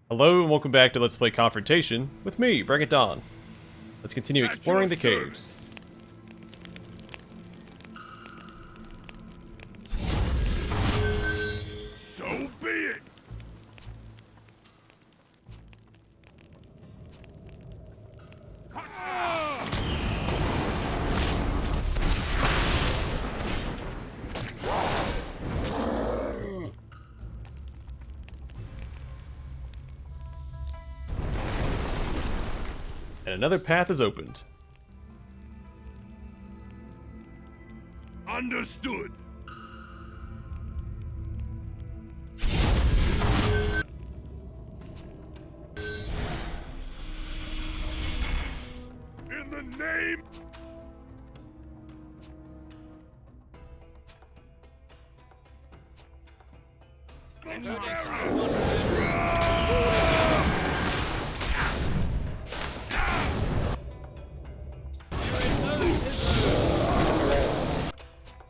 Hello and welcome back to Let's Play Confrontation with me, BringItDon. Let's continue exploring the caves. So be it. And another path is opened. Understood. In the name.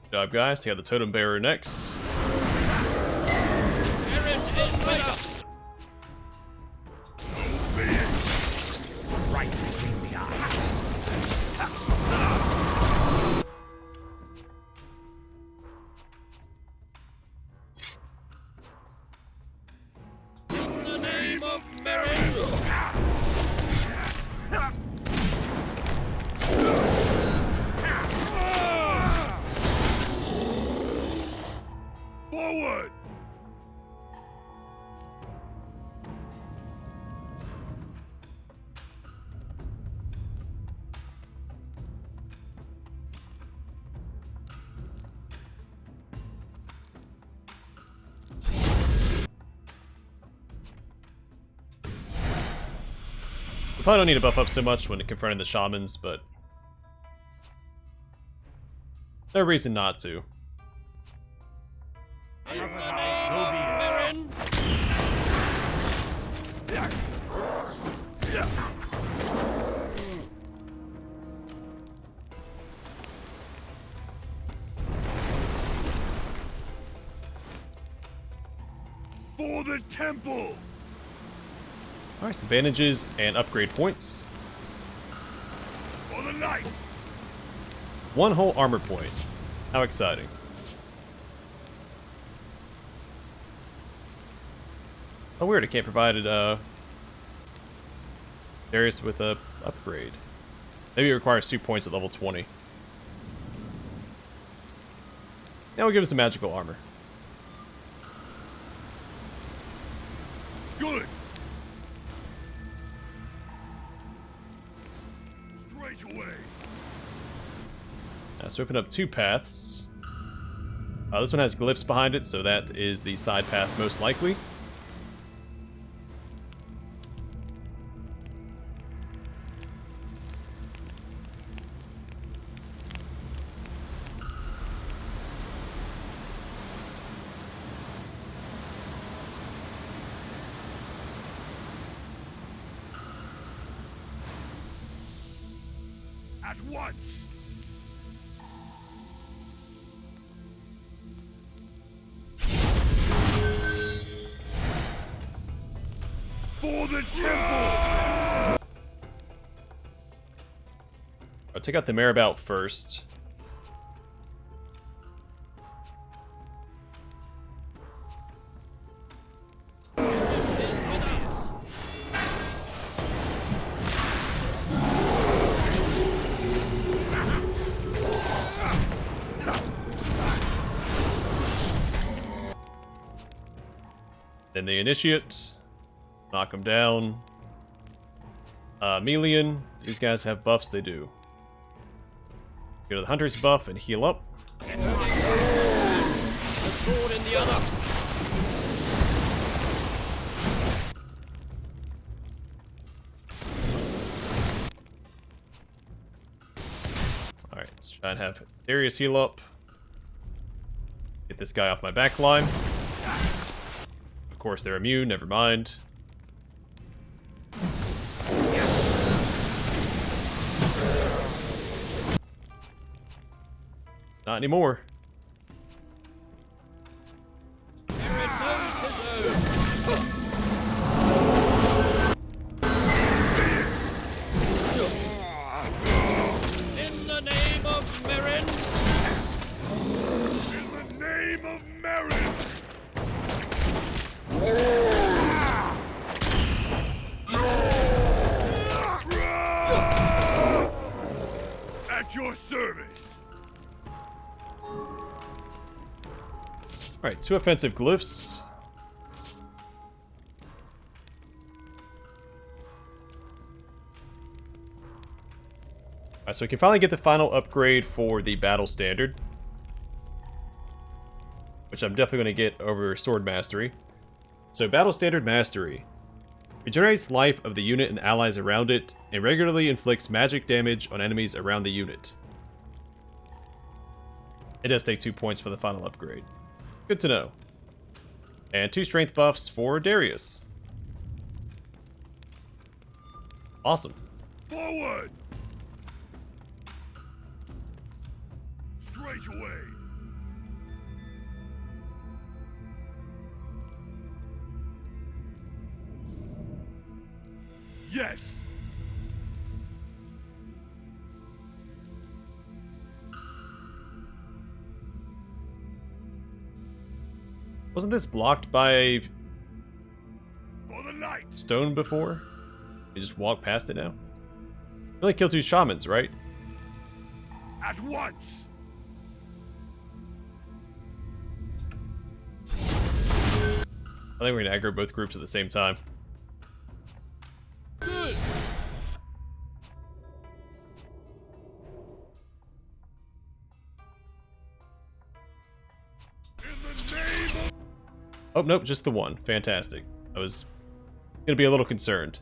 Good job, guys. Take out the totem bearer next. Right between the eyes. In the name of merit. Forward! We probably don't need to buff up so much when confronting the shamans, but no reason not to. For the temple! Alright, some bandages and upgrade points. For the light! One whole armor point. How exciting. Oh weird, I can't provide it, Darius with a upgrade. Maybe it requires 2 points at level 20. Now we'll give him some magical armor. Good! Straight away! So open up 2 paths. This one has glyphs behind it, so that is the side path most likely. At once! For the temple! I'll take out the Marabout first. Then the Initiate. Knock them down. Melian. These guys have buffs, they do. Go to the Hunter's buff and heal up. The sword in the other. Alright, let's try and have Darius heal up. Get this guy off my back line. Of course, they're immune, never mind. Not anymore. Alright, 2 offensive glyphs. Alright, so we can finally get the final upgrade for the battle standard, which I'm definitely going to get over sword mastery. So battle standard mastery. Regenerates life of the unit and allies around it, and regularly inflicts magic damage on enemies around the unit. It does take 2 points for the final upgrade. Good to know. And 2 strength buffs for Darius. Awesome. Forward! Straight away! Yes! Wasn't this blocked by For the light! stone before? We just walk past it now? Only kill 2 shamans, right? At once! I think we're gonna aggro both groups at the same time. Good! In the name of... Oh, nope, just the one. Fantastic. I was gonna be a little concerned.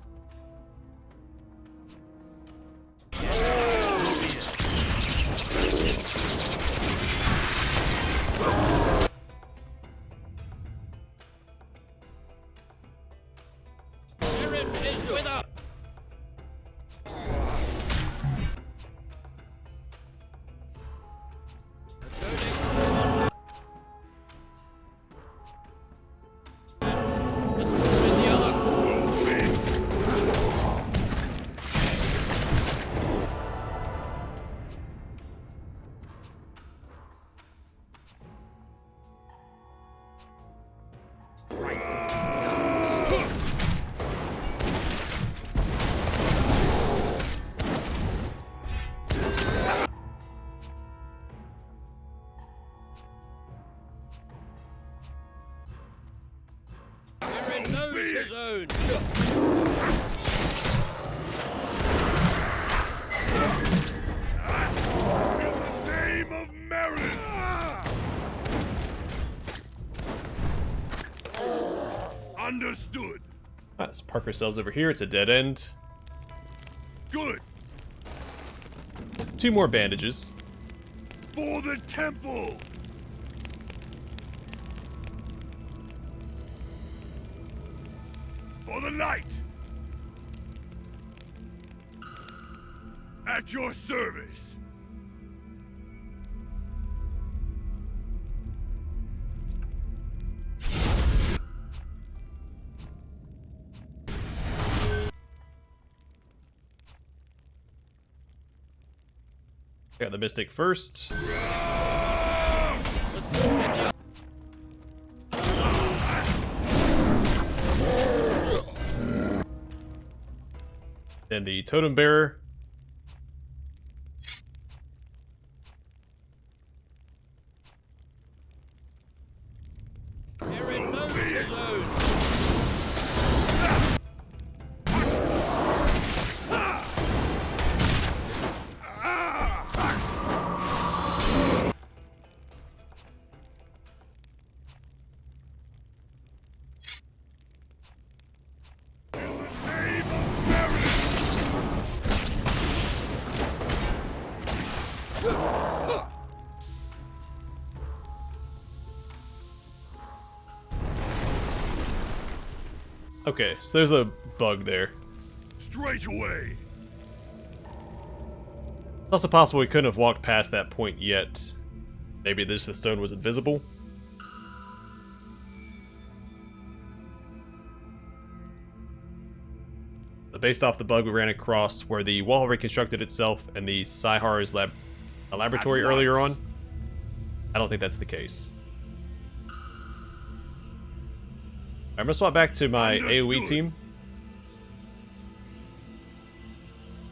Understood. Let's park ourselves over here. It's a dead end. Good. 2 more bandages. For the temple. For the light. At your service. Got the Mystic first. Then the Totem Bearer. Okay, so there's a bug there. Straight away. It's also possible we couldn't have walked past that point yet. Maybe the stone was invisible. But based off the bug we ran across where the wall reconstructed itself in the Saihar's laboratory earlier on, I don't think that's the case. I'm gonna swap back to my AoE team.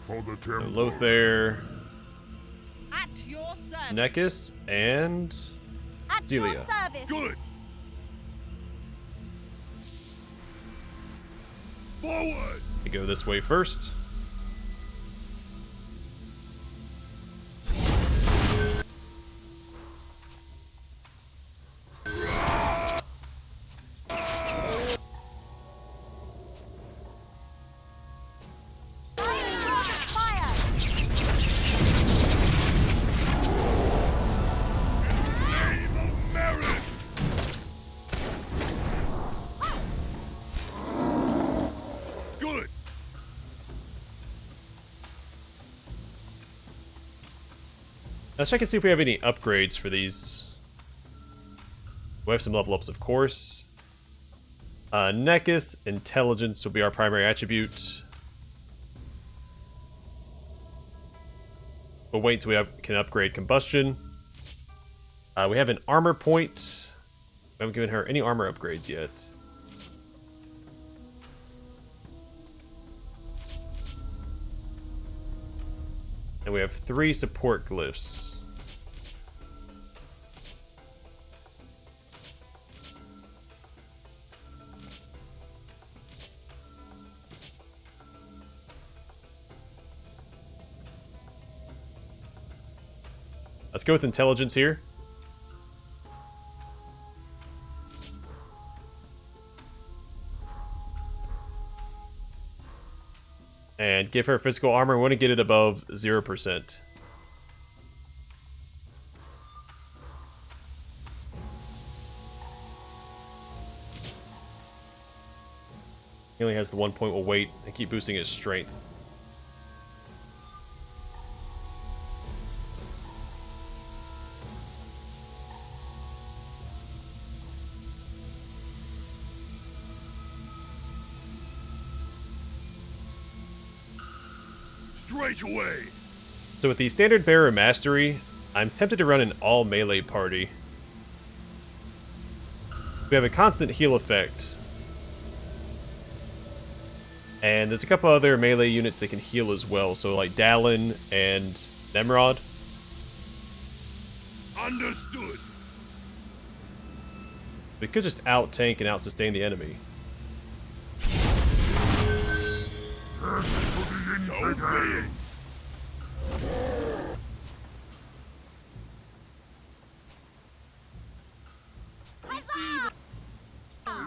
For the temple. Lothair, At your service. Nekis, and At Zelia. your service. Good. Forward! We go this way first. Good! Let's check and see if we have any upgrades for these. We have some level ups, of course. Necus, Intelligence will be our primary attribute. We'll wait until we can upgrade Combustion. We have an armor point. We haven't given her any armor upgrades yet. And we have 3 support glyphs. Let's go with Intelligence here. And give her physical armor. We want to get it above 0%. He only has the 1 point. We'll wait and keep boosting his strength. Straight away! So with the Standard Bearer Mastery, I'm tempted to run an all melee party. We have a constant heal effect. And there's a couple other melee units that can heal as well, so like Dallin and Nemrod. Understood! We could just out-tank and out-sustain the enemy. So be it!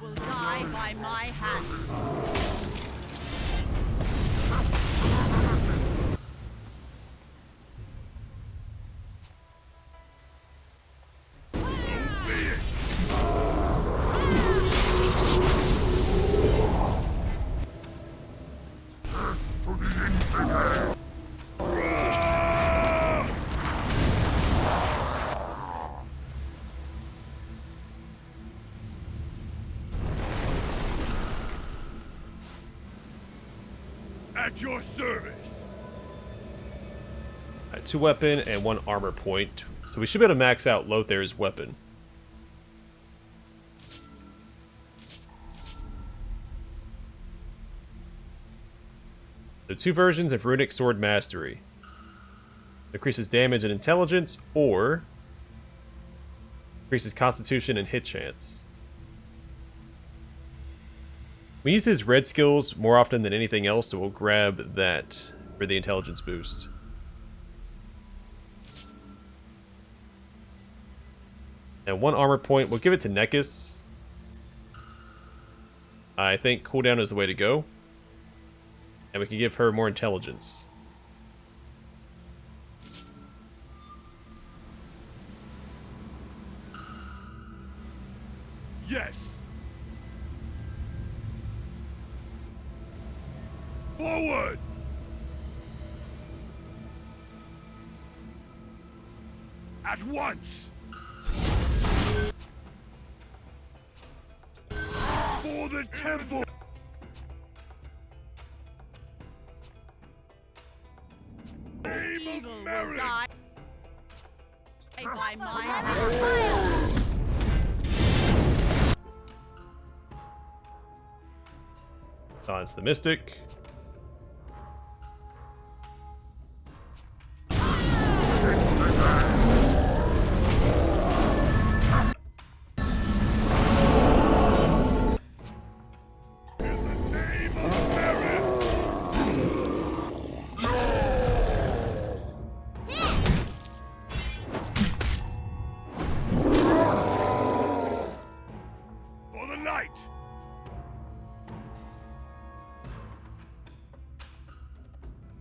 Will die by my hand. At your service! 2 weapon and 1 armor point. So we should be able to max out Lothair's weapon. So 2 versions of Runic Sword Mastery. Increases damage and intelligence, or increases constitution and hit chance. We use his red skills more often than anything else, so we'll grab that for the intelligence boost. And 1 armor point, we'll give it to Necus. I think cooldown is the way to go. And we can give her more intelligence. Yes! Forward! At once! For the temple! Name Evil of will merit! die by my hand. Silence the Mystic. In the name of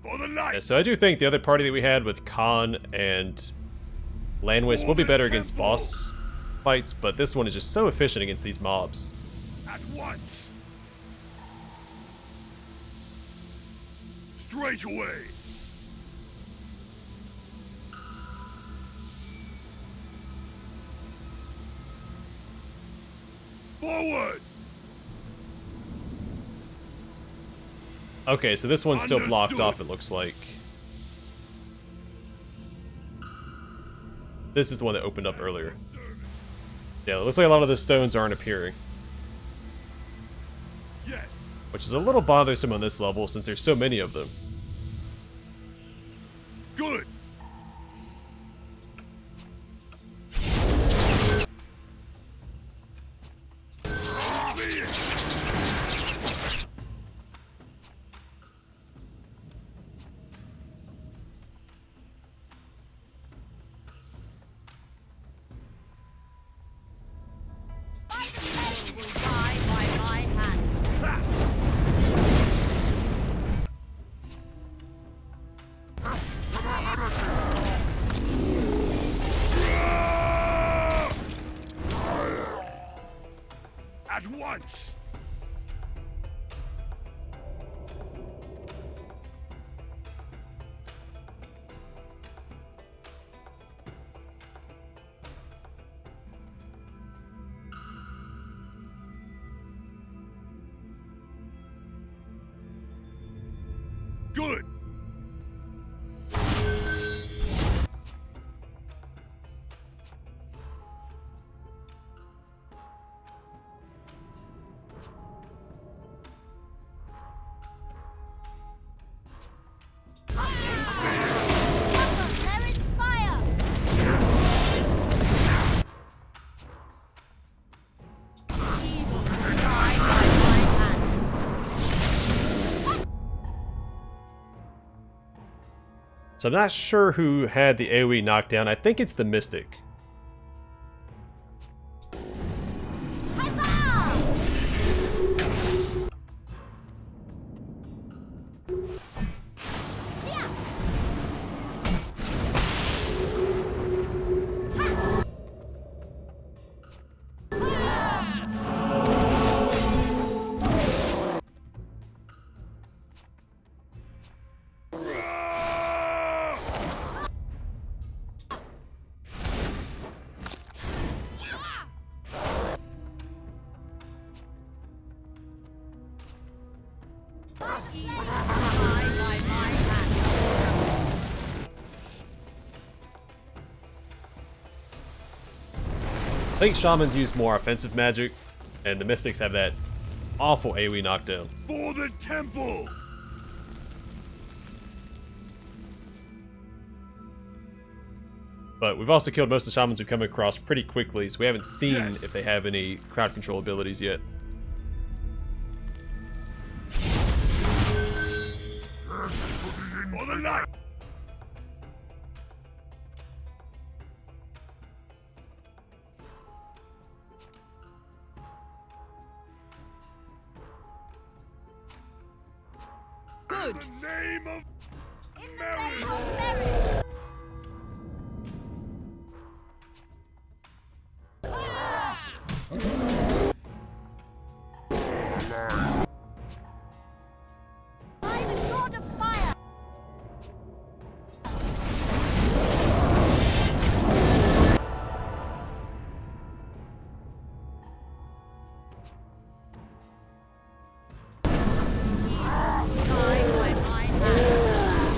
For the Yeah, light. so I do think the other party that we had with Khan and Landwis will be better against boss fights, but this one is just so efficient against these mobs. At once. Straight away. Forward. Okay, so this one's still blocked Understood. off, it looks like. This is the one that opened up earlier. Yeah, it looks like a lot of the stones aren't appearing, Yes. which is a little bothersome on this level since there's so many of them. Good. Clear. Will die by my hand. At once. Good. There is fire. Evil will die by my hands. So I'm not sure who had the AoE knockdown. I think it's the Mystic. Huzzah! Yeah. Evil will die by my hand. I think Shamans use more offensive magic, and the Mystics have that awful AoE knockdown. For the temple. But we've also killed most of the Shamans we've come across pretty quickly, so we haven't seen Yes. if they have any crowd control abilities yet. For the light. Good. In the name of In the Mary. name of Mary. By the God of fire. Die by my hand.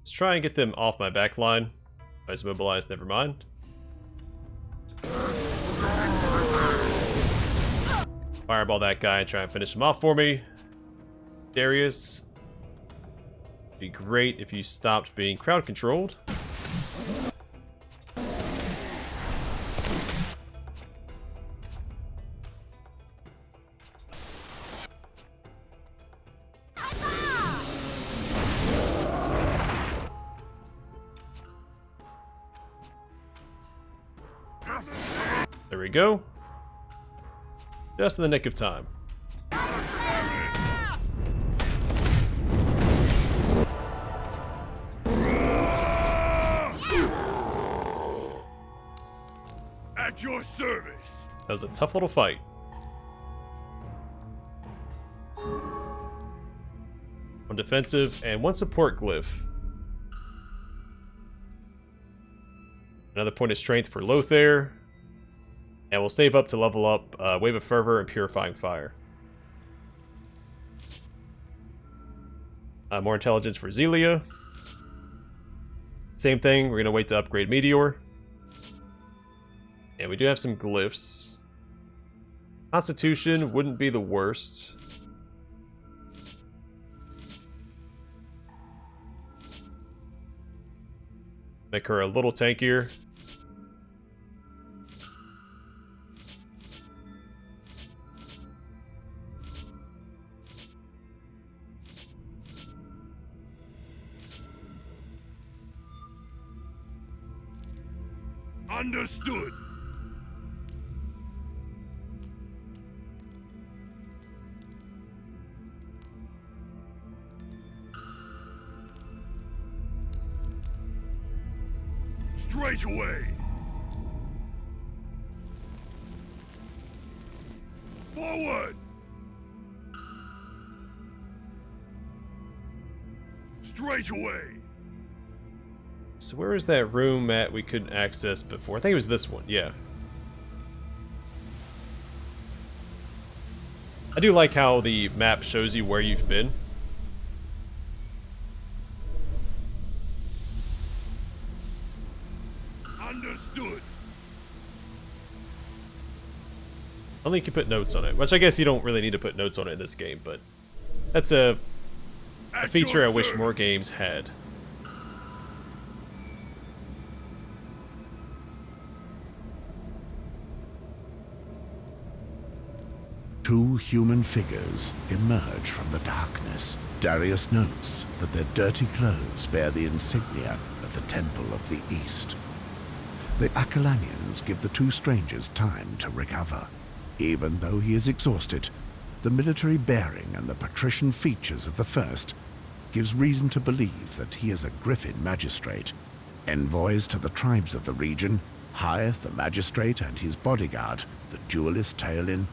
Let's try and get them off my back line. I was mobilized, never mind. Fireball that guy and try and finish him off for me. Darius. It'd be great if you stopped being crowd controlled. we go. Just in the nick of time. At your service. That was a tough little fight. One defensive and one support glyph. Another point of strength for Lothair. And we'll save up to level up Wave of Fervor and Purifying Fire. More intelligence for Zelia. Same thing, we're going to wait to upgrade Meteor. And we do have some glyphs. Constitution wouldn't be the worst. Make her a little tankier. Understood. Straight away. Forward. Straight away. So where is that room at we couldn't access before? I think it was this one, yeah. I do like how the map shows you where you've been. Understood. Only you can put notes on it, which I guess you don't really need to put notes on it in this game, but that's a feature I wish more games had. Two human figures emerge from the darkness. Darius notes that their dirty clothes bear the insignia of the Temple of the East. The Akalanians give the two strangers time to recover. Even though he is exhausted, the military bearing and the patrician features of the first gives reason to believe that he is a Griffin magistrate. Envoys to the tribes of the region, Hyeth the magistrate and his bodyguard, the duelist Taelin,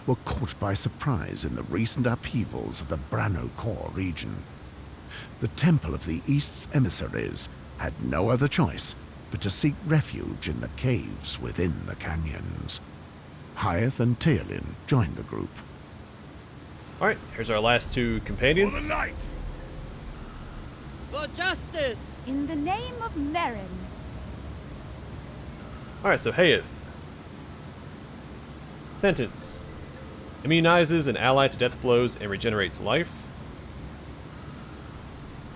were caught by surprise in the recent upheavals of the Bran-Ô-Kor region. The Temple of the East's emissaries had no other choice but to seek refuge in the caves within the canyons. Hyeth and Taelin joined the group. Alright, here's our last two For companions. the night. For justice! In the name of Merrin. Alright, so Hyeth. Sentence. Immunizes an ally to death blows and regenerates life.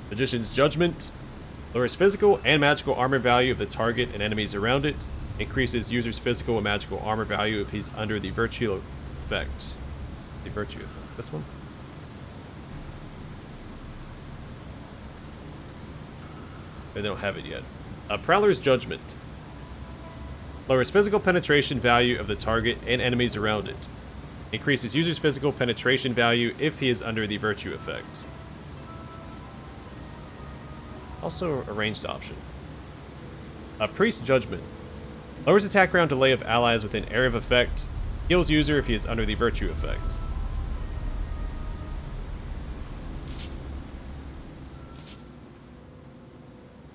Magician's Judgment. Lowers physical and magical armor value of the target and enemies around it. Increases user's physical and magical armor value if he's under the virtue effect. The virtue effect. This one? I don't have it yet. Prowler's Judgment. Lowers physical penetration value of the target and enemies around it. Increases user's physical penetration value if he is under the virtue effect. Also a ranged option. Priest Judgment. Lowers attack round delay of allies within area of effect. Heals user if he is under the virtue effect.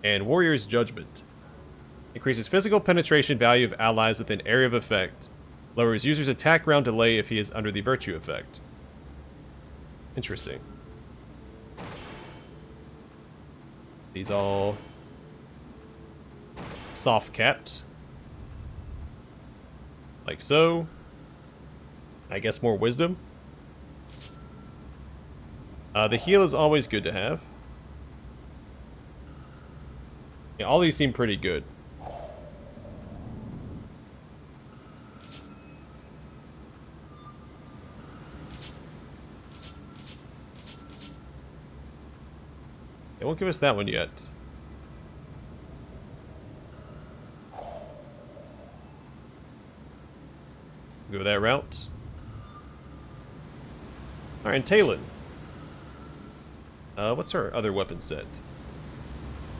And Warrior's Judgment. Increases physical penetration value of allies within area of effect. Lowers user's attack round delay if he is under the virtue effect. Interesting. These all soft capped. Like so. I guess more wisdom. The heal is always good to have. Yeah, all these seem pretty good. They won't give us that one yet. over that route. Alright, and Talon. What's her other weapon set?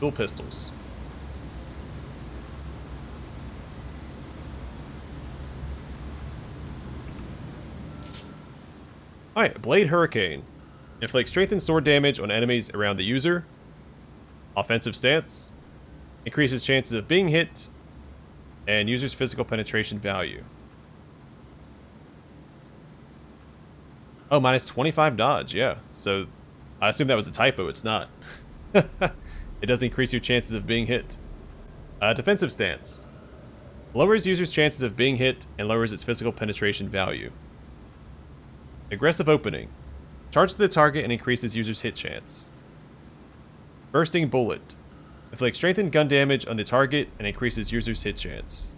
Dual pistols. Alright, Blade Hurricane. Inflicts strengthened sword damage on enemies around the user. Offensive stance. Increases chances of being hit. And user's physical penetration value. Oh, minus 25 dodge, yeah. So, I assume that was a typo, it's not. It does increase your chances of being hit. Defensive stance. Lowers user's chances of being hit and lowers its physical penetration value. Aggressive opening. Charges the target and increases user's hit chance. Bursting bullet. Inflicts strengthened gun damage on the target and increases user's hit chance.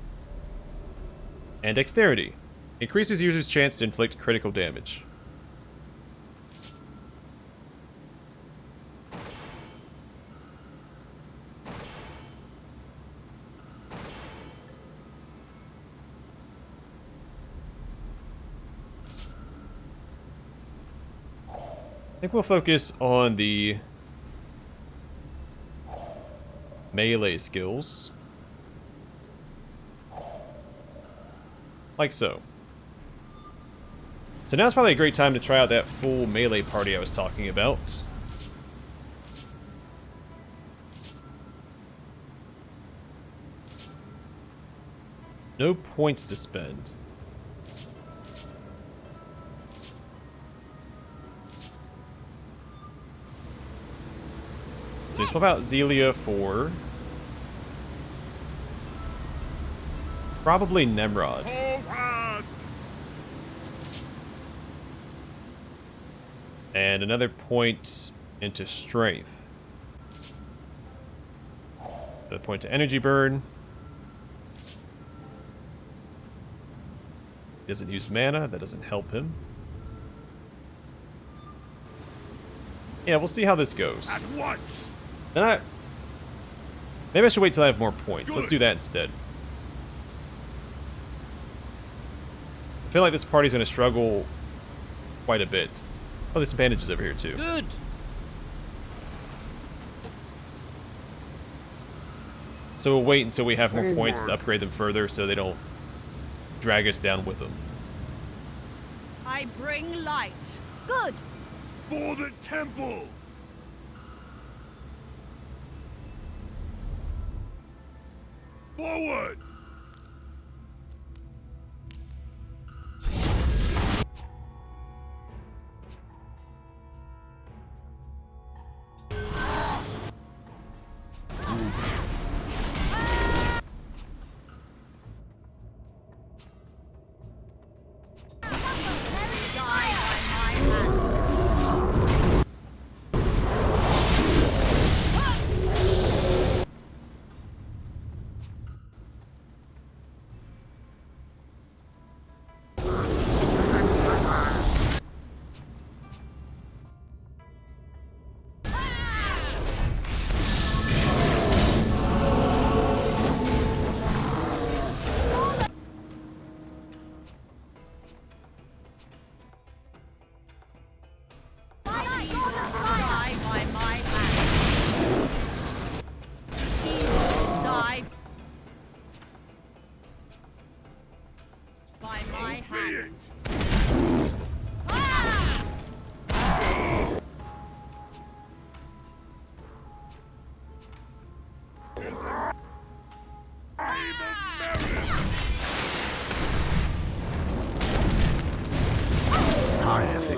And dexterity. Increases user's chance to inflict critical damage. I think we'll focus on the melee skills. Like so. So now's probably a great time to try out that full melee party I was talking about. No points to spend. So we swap out Zelia for probably Nemrod. And another point into strength. Another point to energy burn. He doesn't use mana, that doesn't help him. Yeah, we'll see how this goes. At once. Then maybe I should wait till I have more points. Let's do that instead. I feel like this party's going to struggle quite a bit. Oh, there's some bandages over here too. Good. So we'll wait until we have more points to upgrade them further so they don't drag us down with them. I bring light. Good. For the temple. Forward.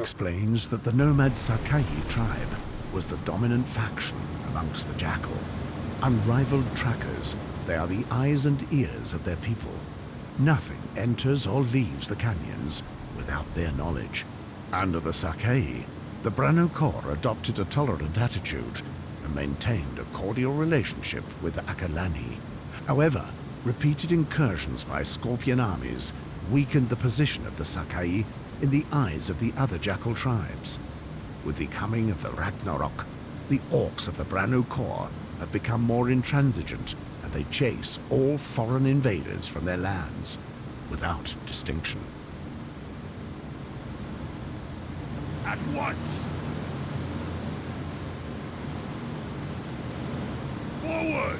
Explains that the nomad Sakai tribe was the dominant faction amongst the Jackal. Unrivaled trackers, they are the eyes and ears of their people. Nothing enters or leaves the canyons without their knowledge. Under the Sakai, the Bran-Ô-Kor adopted a tolerant attitude and maintained a cordial relationship with the Akalani. However, repeated incursions by Scorpion armies weakened the position of the Sakai in the eyes of the other Jackal tribes. With the coming of the Ragnarok, the orcs of the Bran-Ô-Kor have become more intransigent, and they chase all foreign invaders from their lands, without distinction. At once! Forward!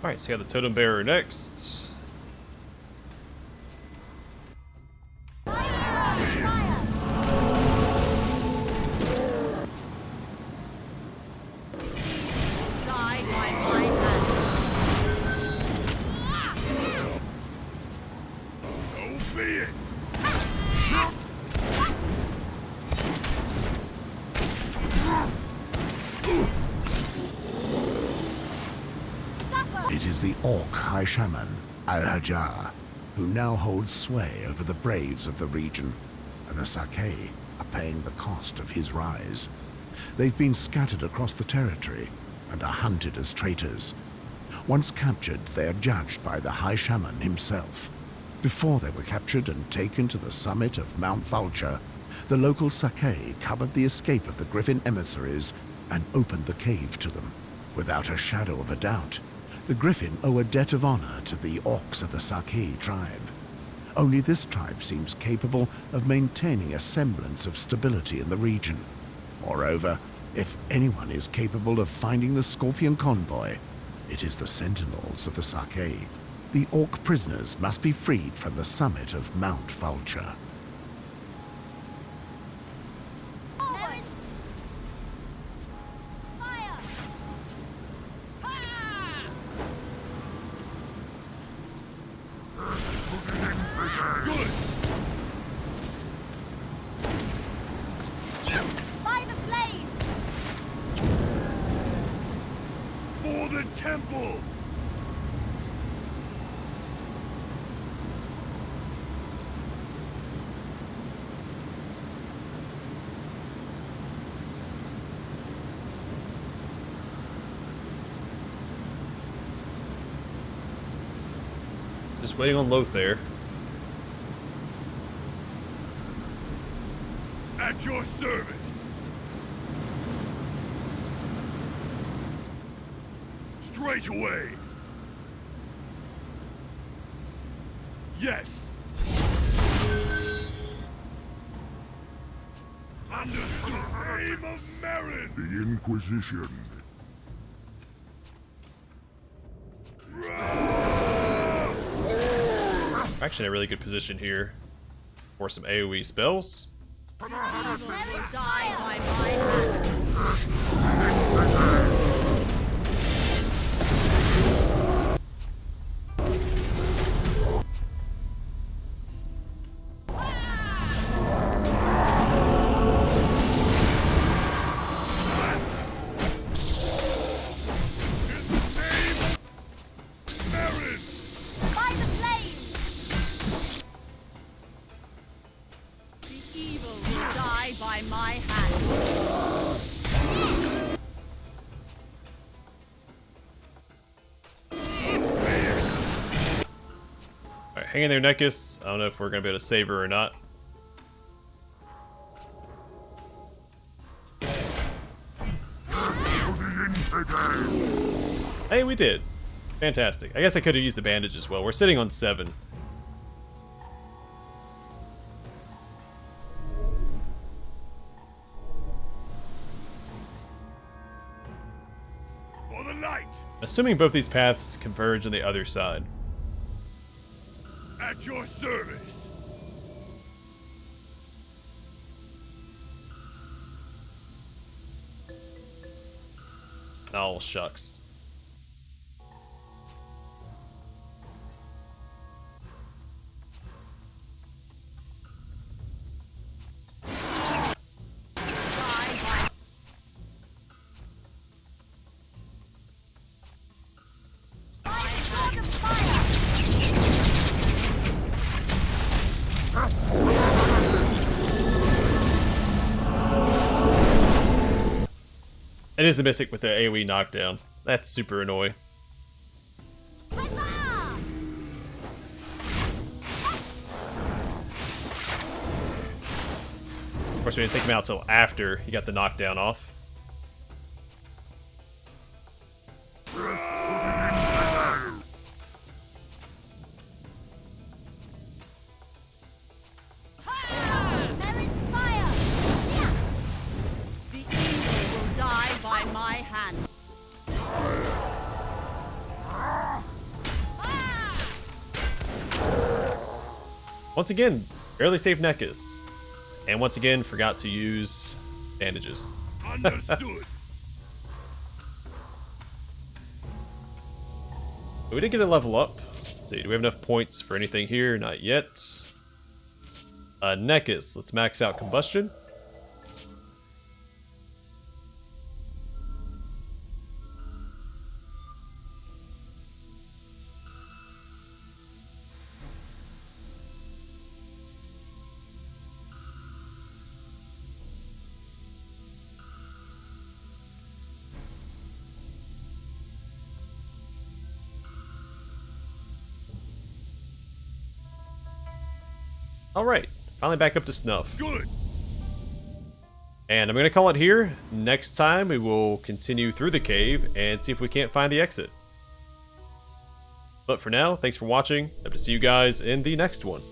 Alright, so we got the totem bearer next. Die by my hand. So be it! It is the Orc High Shaman, Al-Hajar, who now holds sway over the braves of the region, and the Sake are paying the cost of his rise. They've been scattered across the territory and are hunted as traitors. Once captured, they are judged by the High Shaman himself. Before they were captured and taken to the summit of Mount Vulture, the local Sake covered the escape of the Griffin emissaries and opened the cave to them. Without a shadow of a doubt, the Griffin owe a debt of honor to the Orcs of the Sake tribe. Only this tribe seems capable of maintaining a semblance of stability in the region. Moreover, if anyone is capable of finding the Scorpion convoy, it is the Sentinels of the Sake. The Orc prisoners must be freed from the summit of Mount Vulture. Good! By the flame! For the temple! Just waiting on Lothair. At your service! Straight away! Yes! Understood! Name of Marin! The Inquisition. Actually, in a really good position here for some AoE spells. Die by my hand. Marin! By the flame! The evil will die by my hand. Alright, hang in there, Nekis. I don't know if we're gonna be able to save her or not. Hey, we did. Fantastic. I guess I could have used the bandage as well. We're sitting on 7. For the light! Assuming both these paths converge on the other side. At your service! Oh, shucks. Die by It is the Mystic with the AoE knockdown. That's super annoying. Of course, we didn't take him out till after he got the knockdown off. Once again, barely saved Nekis. And once again, forgot to use bandages. Understood. We did get a level up. Let's see, do we have enough points for anything here? Not yet. Nekis, let's max out combustion. Alright, finally back up to snuff. Good. And I'm going to call it here. Next time we will continue through the cave and see if we can't find the exit. But for now, thanks for watching. Hope to see you guys in the next one.